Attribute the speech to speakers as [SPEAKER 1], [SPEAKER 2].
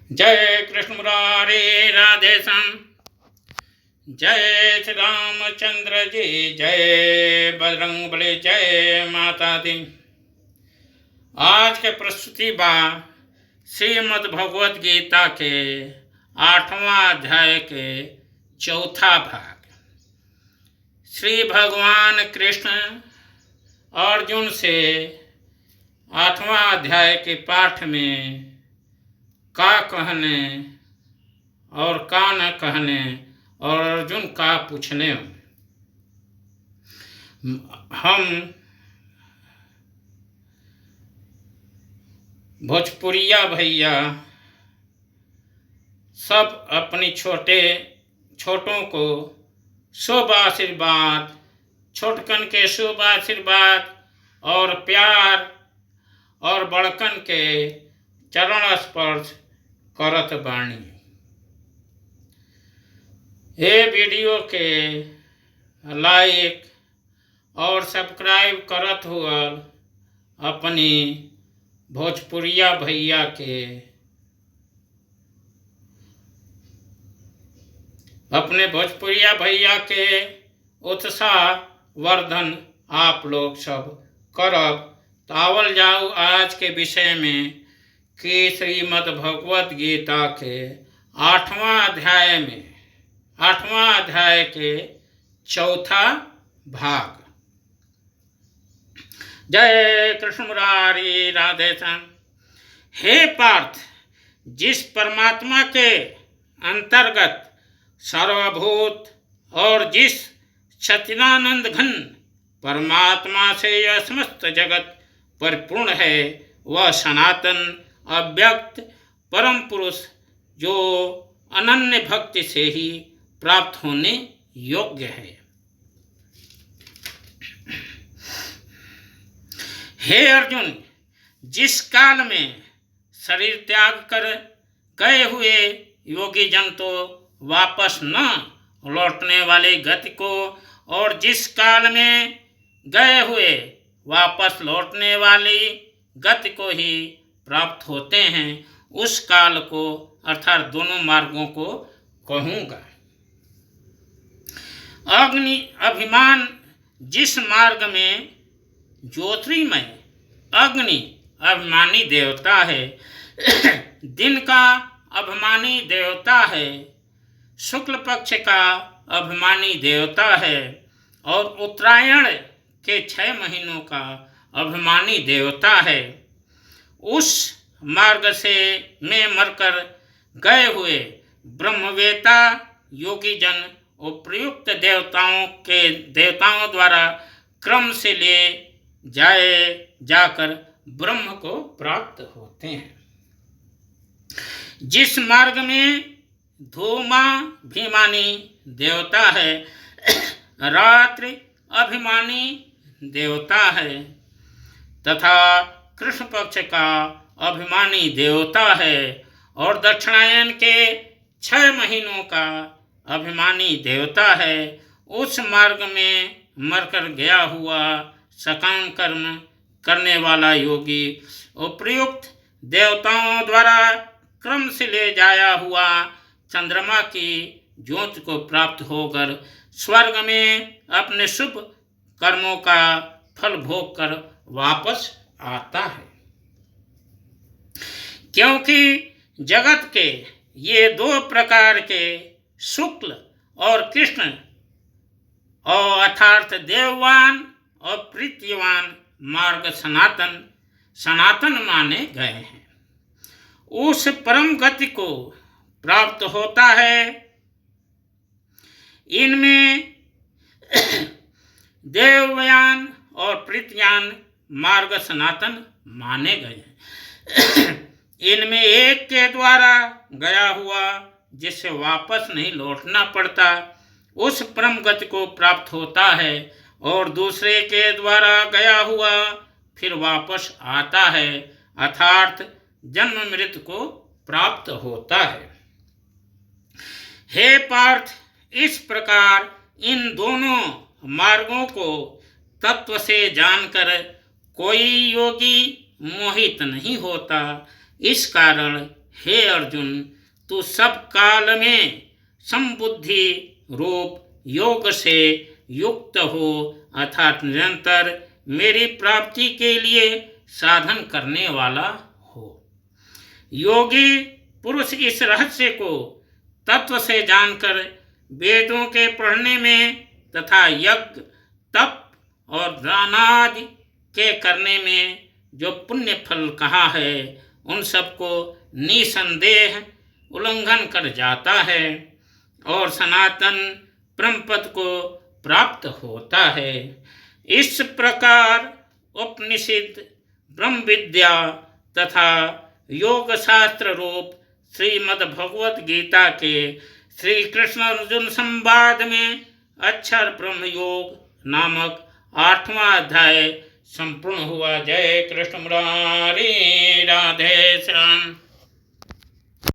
[SPEAKER 1] जय कृष्ण मुरारी राधे श्याम। जय श्री रामचंद्र जी, जय बजरंग बली, जय माता दी। आज के प्रस्तुति बा श्रीमद् भगवद गीता के 8वां अध्याय के चौथा भाग। श्री भगवान कृष्ण अर्जुन से 8वां अध्याय के पाठ में का कहने और का न कहने और अर्जुन का पूछने हम भोजपुरिया भैया सब अपनी छोटों को शुभ आशीर्वाद, छोटकन के शुभ आशीर्वाद और प्यार और बड़कन के चरण स्पर्श करत बाणी। ये वीडियो के लाइक और सब्सक्राइब करत हुआ अपनी भोजपुरिया भैया के अपने भोजपुरिया भैया के उत्साह वर्धन आप लोग सब करब। तावल जाओ आज के विषय में कि श्रीमद् भगवद गीता के 8वां अध्याय के चौथा भाग। जय कृष्ण मुरारी राधे श्याम। हे पार्थ, जिस परमात्मा के अंतर्गत सर्वभूत और जिस सच्चिदानंद घन परमात्मा से यह समस्त जगत परिपूर्ण है, वह सनातन अव्यक्त परम पुरुष जो अनन्य भक्ति से ही प्राप्त होने योग्य है। हे अर्जुन, जिस काल में शरीर त्याग कर गए हुए योगी जन तो वापस न लौटने वाले गति को और जिस काल में गए हुए वापस लौटने वाली गति को ही प्राप्त होते हैं, उस काल को अर्थात दोनों मार्गों को कहूँगा। अग्नि अभिमान जिस मार्ग में ज्योतिर्मय अग्नि अभिमानी देवता है, दिन का अभिमानी देवता है, शुक्ल पक्ष का अभिमानी देवता है और उत्तरायण के 6 महीनों का अभिमानी देवता है। उस मार्ग से में मरकर गए हुए ब्रह्मवेता योगी जन उपयुक्त देवताओं द्वारा क्रम से ले जाकर ब्रह्म को प्राप्त होते हैं। जिस मार्ग में धूमाभिमानी देवता है, रात्रि अभिमानी देवता है तथा कृष्ण पक्ष का अभिमानी देवता है और दक्षिणायन के 6 महीनों का अभिमानी देवता है, उस मार्ग में मरकर गया हुआ सकाम कर्म करने वाला योगी उपयुक्त देवताओं द्वारा क्रम से ले जाया हुआ चंद्रमा की ज्योति को प्राप्त होकर स्वर्ग में अपने शुभ कर्मों का फल भोग कर वापस आता है। क्योंकि जगत के ये 2 प्रकार के शुक्ल और कृष्ण और अर्थात देववान और प्रीतिवान मार्ग सनातन माने गए हैं। उस परम गति को प्राप्त होता है। इनमें देवयान और प्रीतियान मार्ग सनातन माने गए हैं। इनमें एक के द्वारा गया हुआ जिससे वापस नहीं लौटना पड़ता, उस परम गति को प्राप्त होता है और दूसरे के द्वारा गया हुआ फिर वापस आता है, अर्थात जन्म मृत्यु को प्राप्त होता है। हे पार्थ, इस प्रकार इन दोनों मार्गों को तत्व से जानकर कोई योगी मोहित नहीं होता। इस कारण हे अर्जुन, तू सब काल में संबुद्धि रूप योग से युक्त हो, अर्थात निरंतर मेरी प्राप्ति के लिए साधन करने वाला हो। योगी पुरुष इस रहस्य को तत्व से जानकर वेदों के पढ़ने में तथा यज्ञ, तप और दानादि के करने में जो पुण्य फल कहा है, उन सबको निसंदेह उल्लंघन कर जाता है और सनातन ब्रह्मपद को प्राप्त होता है। इस प्रकार उपनिषद, ब्रह्म विद्या तथा योग शास्त्र रूप श्रीमद् भगवत गीता के श्री कृष्ण अर्जुन संवाद में अक्षर ब्रह्म योग नामक 8वां अध्याय संपूर्ण हुआ। जय कृष्ण मुरारी, राधे श्याम।